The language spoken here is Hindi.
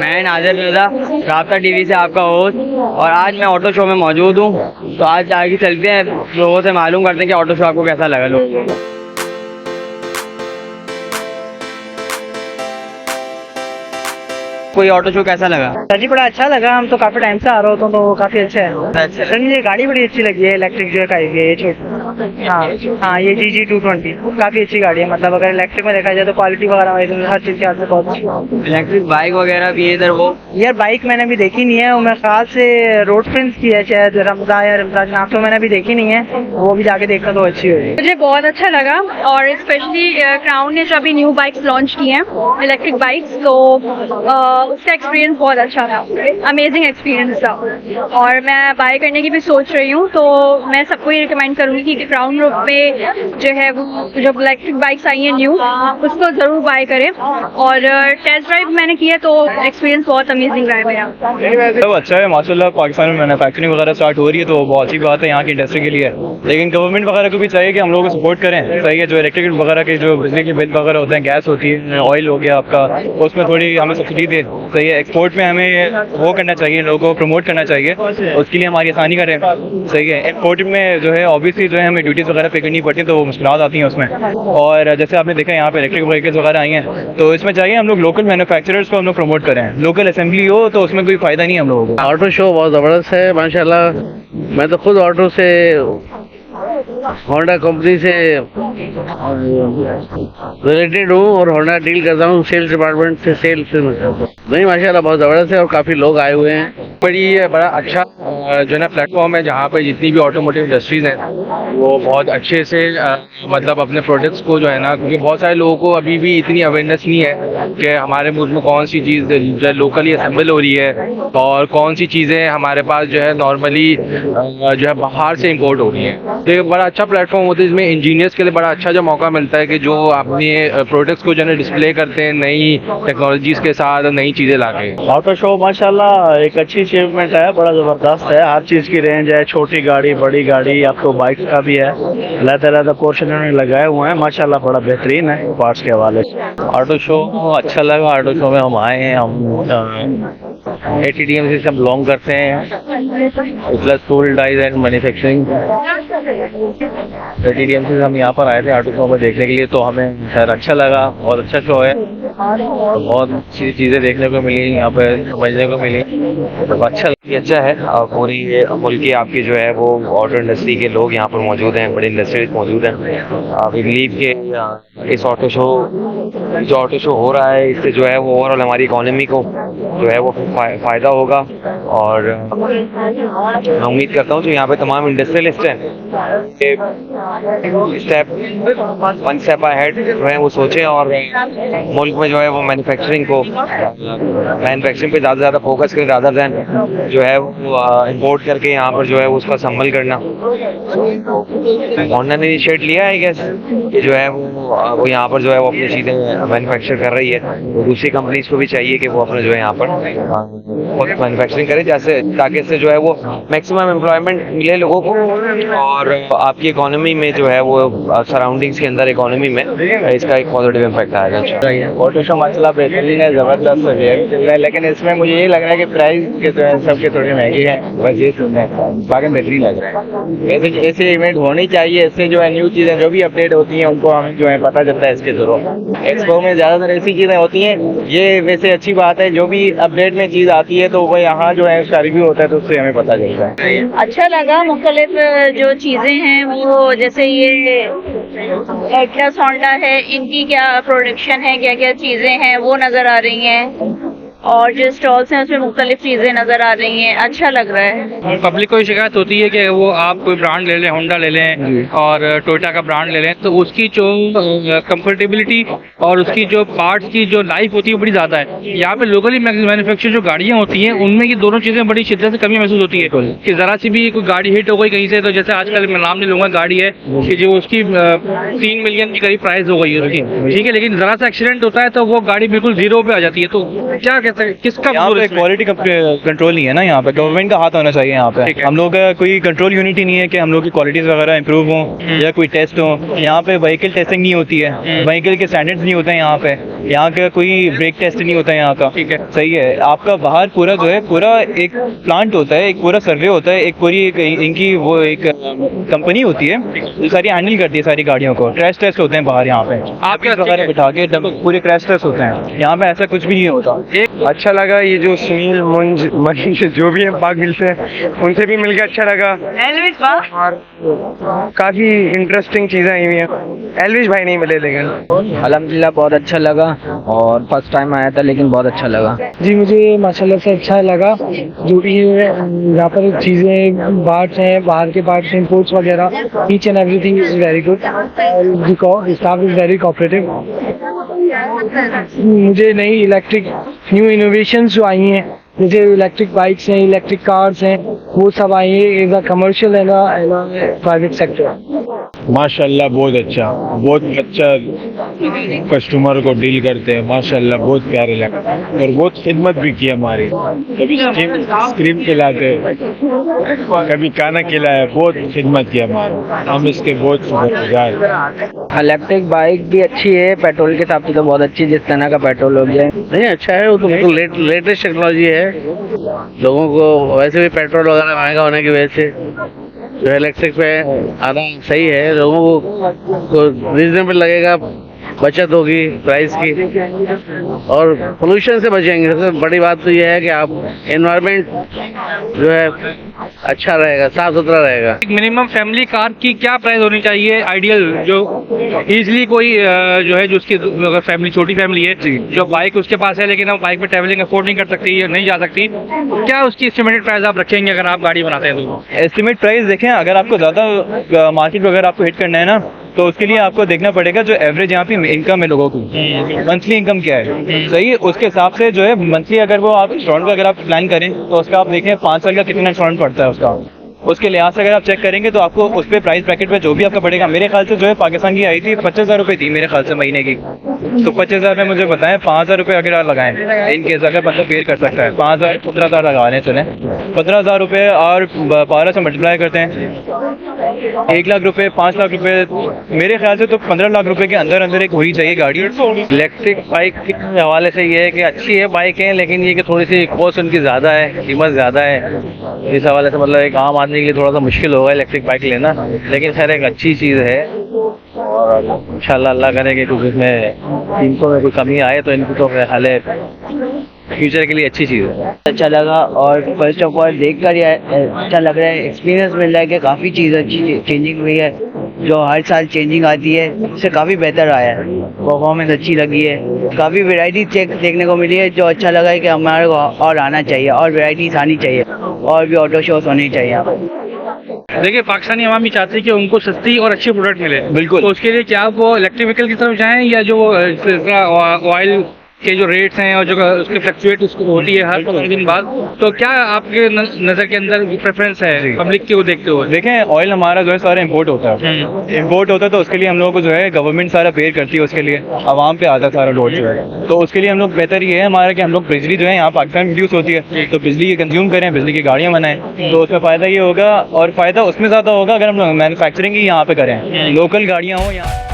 मैं नाज़िर रज़ा, राब्ता टीवी से आपका होस्ट, और आज मैं ऑटो शो में मौजूद हूँ। तो आज आगे चलते हैं, लोगों से मालूम करते हैं कि ऑटो शो आपको कैसा लगा। लोगों को कोई ऑटो शो कैसा लगा? सर जी बड़ा अच्छा लगा। हम तो काफी टाइम से आ रहे होते तो काफी अच्छा है। सर मुझे गाड़ी बड़ी अच्छी लगी है, इलेक्ट्रिक जो है ये हाँ ये GG220 काफी अच्छी गाड़ी है। मतलब अगर इलेक्ट्रिक में देखा जाए तो क्वालिटी वगैरह तो हर चीज के हाथ में बहुत अच्छी। इलेक्ट्रिक बाइक वगैरह भी है इधर? वो यार बाइक मैंने अभी देखी नहीं है, मेरे ख्याल से रोड फ्रेंड्स की है शायद, रमजा या रमजा नाम तो मैंने अभी देखी नहीं है, वो भी जाके देखना तो अच्छी होगी। मुझे बहुत अच्छा लगा, और स्पेशली क्राउन ने जो अभी न्यू बाइक्स लॉन्च की हैं, इलेक्ट्रिक बाइक्स, तो उसका एक्सपीरियंस बहुत अच्छा था, अमेजिंग एक्सपीरियंस था। और मैं बाय करने की भी सोच रही हूँ, तो मैं सबको ही रिकमेंड करूँगी कि क्राउन रोड पे जो है वो जो इलेक्ट्रिक बाइक्स आई हैं न्यू, उसको ज़रूर बाय करें। और टेस्ट ड्राइव मैंने किया तो एक्सपीरियंस बहुत अमेजिंग रहा है मेरा। सब अच्छा है माशाल्लाह। पाकिस्तान में मैन्युफैक्चरिंग वगैरह स्टार्ट हो रही है तो बहुत अच्छी बात है यहाँ की इंडस्ट्री के लिए। लेकिन गवर्नमेंट वगैरह को भी चाहिए कि हम लोगों को सपोर्ट करें। सही है, जो इलेक्ट्रिक वगैरह के जो बिजली के बिल वगैरह होते हैं, गैस होती है, ऑयल हो गया आपका, उसमें थोड़ी हमें सब्सिडी दे। सही है, एक्सपोर्ट में हमें वो करना चाहिए, लोगों को प्रमोट करना चाहिए, उसके लिए हमारी आसानी करें। सही है, एक्सपोर्ट में जो है ऑब्वियसली जो है हमें ड्यूटीज वगैरह पे करनी पड़ती है, तो मुश्किल आती हैं उसमें। और जैसे आपने देखा यहाँ पे इलेक्ट्रिक व्हीकल्स वगैरह आई हैं, तो इसमें चाहिए हम लोग लोकल मैन्युफैक्चरर्स को हम लोग प्रमोट करें। लोकल असेंबली हो तो उसमें कोई फायदा नहीं है हम लोगों को। ऑटो शो बहुत ज़बरदस्त है माशाल्लाह। मैं तो खुद ऑटो से होंडा कंपनी से रिलेटेड हूँ और होंडा डील करता हूँ, सेल्स डिपार्टमेंट से सेल्स नहीं। माशाल्लाह बहुत ज़बरदस्त है और काफ़ी लोग आए हुए हैं। पर ये बड़ा अच्छा जो है ना प्लेटफॉर्म है, जहाँ पे जितनी भी ऑटोमोटिव इंडस्ट्रीज हैं वो बहुत अच्छे से मतलब अपने प्रोडक्ट्स को जो है ना, क्योंकि बहुत सारे लोगों को अभी भी इतनी अवेयरनेस नहीं है कि हमारे मुल्क में कौन सी चीज़ जो है लोकली असेंबल हो रही है और कौन सी चीज़ें हमारे पास जो है नॉर्मली जो है बाहर से इम्पोर्ट हो रही हैं। तो ये बड़ा अच्छा प्लेटफॉर्म होता है, इसमें इंजीनियर्स के लिए बड़ा अच्छा जो मौका मिलता है कि जो अपने प्रोडक्ट्स को जो है डिस्प्ले करते हैं नई टेक्नोलॉजीज के साथ, नई चीज़ें ला के। ऑटो शो माशाल्लाह एक अच्छी अचीवमेंट है, बड़ा ज़बरदस्त है। हर चीज़ की रेंज है, छोटी गाड़ी, बड़ी गाड़ी, अब तो बाइक्स का भी है। अलग-अलग पोर्शन उन्होंने लगाए हुए हैं, माशाल्लाह बड़ा बेहतरीन है पार्ट्स के हवाले से। ऑटो शो अच्छा लगा। ऑटो शो में हम आए हैं, हम ATDMC से हम बिलोंग करते हैं, plus tool dies and manufacturing. ATDMC से हम यहाँ पर आए थे ऑटो शो में देखने के लिए, तो हमें खैर अच्छा लगा। बहुत अच्छा शो है, तो बहुत अच्छी चीज़ें देखने को मिली, यहाँ पे समझने को मिली, तो अच्छा है। पूरी मुल्क की आपकी जो है वो ऑटो इंडस्ट्री के लोग यहाँ पर मौजूद हैं, बड़े इंडस्ट्रीज मौजूद हैं। वी बिलीव के इस ऑटो शो हो रहा है, इससे जो है वो ओवरऑल हमारी इकोनॉमी को जो है वो फ़ायदा होगा। और मैं उम्मीद करता हूँ जो यहाँ पे तमाम इंडस्ट्रियलिस्ट हैं वन स्टेप अहेड जो है वो सोचें और मुल्क में जो है वो मैन्युफैक्चरिंग पे ज़्यादा फोकस करें, ज़्यादा दैन जो है वो इम्पोर्ट करके यहाँ पर जो है उसका संभल करना। होंडा ने इनिशिएट लिया है गैस कि जो है वो यहाँ पर जो है वो अपनी चीज़ें मैन्युफैक्चर कर रही है, तो दूसरी कंपनीज को भी चाहिए कि वो अपना जो है यहाँ पर मैन्युफैक्चरिंग करें, जैसे ताकि इससे जो है वो मैक्सिमम एम्प्लॉयमेंट मिले लोगों को और आपकी इकोनॉमी में जो है वो सराउंडिंग्स के अंदर इकोनॉमी में इसका एक पॉजिटिव इम्पैक्ट आएगा। ऑटो शो माशाल्लाह बेहतरीन है, ज़बरदस्त है, लेकिन इसमें मुझे ये लग रहा है कि प्राइस के जो है सबके थोड़ी महंगी है, बस ये बाकी बेहतरीन लग रहा है। ऐसे इवेंट होनी चाहिए, इससे जो है न्यू चीज़ें जो भी अपडेट होती हैं उनको हमें जो है पता चलता है इसके थ्रू। एक्सपो में ज़्यादातर ऐसी चीज़ें होती हैं, ये वैसे अच्छी बात है, जो भी अपडेट में चीज़ आती है तो वो यहाँ जो है उसका रिव्यू होता है तो उससे हमें पता चलता है। अच्छा लगा, मुख्तलिफ जो चीज़ें हैं वो, जैसे ये एटलस होंडा है, इनकी क्या प्रोडक्शन है, क्या क्या चीज़ें हैं वो नज़र आ रही हैं, और जो स्टॉल्स हैं उसमें मुख्तलिफ चीज़ें नज़र आ रही हैं। अच्छा लग रहा है। पब्लिक को शिकायत होती है कि वो आप कोई ब्रांड ले लें, होंडा ले लें और टोयोटा का ब्रांड ले लें, तो उसकी जो कंफर्टेबिलिटी और उसकी जो पार्ट्स की जो लाइफ होती है वो बड़ी ज़्यादा है। यहाँ पे लोकली मैन्युफैक्चर जो गाड़ियाँ होती हैं उनमें ये दोनों चीज़ें बड़ी शिद्दत से कमी महसूस होती है कि ज़रा सी भी कोई गाड़ी हिट हो गई कहीं से, तो जैसे आजकल मैं नाम नहीं लूँगा, गाड़ी है कि जो उसकी 3 मिलियन के करीब प्राइस हो गई है उसकी, ठीक है, लेकिन ज़रा सा एक्सीडेंट होता है तो वो गाड़ी बिल्कुल जीरो पे आ जाती है। तो क्या किसका यहाँ पे क्वालिटी कंट्रोल नहीं है ना, यहाँ पे गवर्नमेंट का हाथ होना चाहिए। यहाँ पे हम लोग का कोई कंट्रोल यूनिट ही नहीं है कि हम लोग की क्वालिटीज वगैरह इंप्रूव हो या कोई टेस्ट हो। यहाँ पे व्हीकल टेस्टिंग नहीं होती है, व्हीकल के स्टैंडर्ड्स नहीं होते हैं यहाँ पे, यहाँ का कोई ब्रेक टेस्ट नहीं होता है यहाँ का। ठीक है, सही है। आपका बाहर पूरा जो है पूरा एक प्लांट होता है, एक पूरा सर्वे होता है, एक पूरी इनकी वो एक कंपनी होती है जो सारी हैंडल करती है सारी गाड़ियों को। क्रैश टेस्ट होते हैं बाहर यहाँ पे, आप क्या वगैरह बिठा के पूरे क्रैश टेस्ट होते हैं। यहाँ पे ऐसा कुछ भी नहीं होता। अच्छा लगा ये जो सुनील मुंज मनीष जो भी है पाक हिल से, उनसे भी मिलकर अच्छा लगा। और काफी इंटरेस्टिंग चीजें आई हुई हैं। एलविश भाई नहीं मिले लेकिन अल्हम्दुलिल्लाह बहुत अच्छा लगा, और फर्स्ट टाइम आया था लेकिन बहुत अच्छा लगा। जी मुझे माशाल्लाह से अच्छा लगा। जो भी यहाँ पर चीज़ें पार्ट्स हैं, बाहर के पार्ट्स, इंपोर्ट्स वगैरह, each and everything is very good. Staff is very cooperative. मुझे नई इलेक्ट्रिक न्यू इनोवेशंस जो आई हैं, जैसे इलेक्ट्रिक बाइक्स हैं, इलेक्ट्रिक कार्स हैं, वो सब आई हैं in the commercial and private sector. माशाल्लाह बहुत अच्छा कस्टमर को डील करते हैं। माशाल्लाह बहुत प्यारे लगे और बहुत खिदमत भी की हमारी। कभी स्क्रीम खिलाते, कभी खाना खिलाया, बहुत खिदमत की हमारी। हम इसके बहुत शुक्रगुजार। इलेक्ट्रिक बाइक भी अच्छी है, पेट्रोल के हिसाब से तो बहुत अच्छी, जिस तरह का पेट्रोल हो गया नहीं अच्छा है, वो तो बिल्कुल लेटेस्ट टेक्नोलॉजी है। लोगों को वैसे भी पेट्रोल वगैरह महंगा होने की वजह से जो इलेक्ट्रिक पे आना सही है। लोगों को रीजनेबल लगेगा, बचत होगी प्राइस की, और पोल्यूशन से बचेंगे। सबसे बड़ी बात तो यह है कि आप एनवायरनमेंट जो है अच्छा रहेगा, साफ सुथरा रहेगा। मिनिमम फैमिली कार की क्या प्राइस होनी चाहिए आइडियल, जो इजीली कोई जो है, जो उसकी अगर फैमिली छोटी फैमिली है, जो बाइक उसके पास है लेकिन वो बाइक पे ट्रैवलिंग अफोर्ड नहीं कर सकती या नहीं जा सकती, क्या उसकी एस्टिमेटेड प्राइस आप रखेंगे अगर आप गाड़ी बनाते हैं तो? एस्टिमेट प्राइस देखें, अगर आपको ज़्यादा मार्केट वगैरह आपको हिट करना है ना, तो उसके लिए आपको देखना पड़ेगा जो एवरेज यहाँ पे इनकम है लोगों की, मंथली इनकम क्या है। सही है, उसके हिसाब से जो है मंथली अगर वो आप इंस्टॉलमेंट अगर आप प्लान करें तो उसका आप देखें 5 साल का कितना इंस्टॉलमेंट पड़ता है उसका। उसके लिहाज से अगर आप चेक करेंगे तो आपको उस पर प्राइस ब्रैकेट पे जो भी आपका पड़ेगा, मेरे ख्याल से जो है पाकिस्तान की आई थी 50,000 रुपये थी मेरे ख्याल से महीने की। तो 50,000 में मुझे बताएं 5,000 रुपये अगर आप लगाएं, इन केस अगर मतलब पेड कर सकता है 5,000 15,000 लगाने चले, 15,000 रुपये और 12 से मल्टीप्लाई करते हैं 1 लाख रुपये, 5 लाख रुपये, मेरे ख्याल से तो 15 लाख रुपये के अंदर अंदर एक होनी चाहिए गाड़ी। इलेक्ट्रिक बाइक के हवाले से ये है कि अच्छी है बाइक है, लेकिन ये कि थोड़ी सी कॉस्ट उनकी ज़्यादा है, कीमत ज़्यादा है। इस हवाले से मतलब एक आम आदमी के लिए थोड़ा सा मुश्किल होगा इलेक्ट्रिक बाइक लेना, लेकिन खैर एक अच्छी चीज़ है। और इंशाल्लाह अल्लाह करे कि कुछ इसमें कीमतों में कोई कमी आए तो इनकी तो हाल फ्यूचर के लिए अच्छी चीज़ है। अच्छा लगा, और फर्स्ट ऑफ ऑल देख कर अच्छा लग रहा है, एक्सपीरियंस मिल रहा है कि काफ़ी चीज़ अच्छी चेंजिंग हुई है, जो हर साल चेंजिंग आती है उससे काफ़ी बेहतर आया है। परफॉर्मेंस अच्छी लगी है, काफ़ी वैरायटी देखने को मिली है, जो अच्छा लगा है कि हमारे को और आना चाहिए और वैराइटीज आनी चाहिए, और भी ऑटो शोज होने चाहिए। देखिए पाकिस्तानी आवाम भी चाहते हैं कि उनको सस्ती और अच्छी प्रोडक्ट मिले। बिल्कुल। तो उसके लिए क्या वो इलेक्ट्रिक व्हीकल की तरफ जाएं, या जो ऑयल के जो रेट्स हैं और जो उसके फ्लक्चुएट उसको होती है हर 15 दिन बाद, तो क्या आपके नज़र के अंदर प्रेफरेंस है पब्लिक के को देखते हुए? देखें, ऑयल हमारा जो है सारा इंपोर्ट होता है, इंपोर्ट होता है, तो उसके लिए हम लोगों को जो है गवर्नमेंट सारा पेयर करती है, उसके लिए आवाम पे आता है सारा लोड जो है। तो उसके लिए हम लोग बेहतर ये है हमारा कि हम लोग बिजली जो है यहाँ पाकिस्तान में यूज़ होती है, तो बिजली की कंज्यूम करें, बिजली की गाड़ियाँ बनाएं, तो उसमें फ़ायदा ये होगा, और फ़ायदा उसमें ज़्यादा होगा अगर हम लोग मैन्युफैक्चरिंग ही यहाँ पे करें, लोकल गाड़ियाँ हों यहाँ।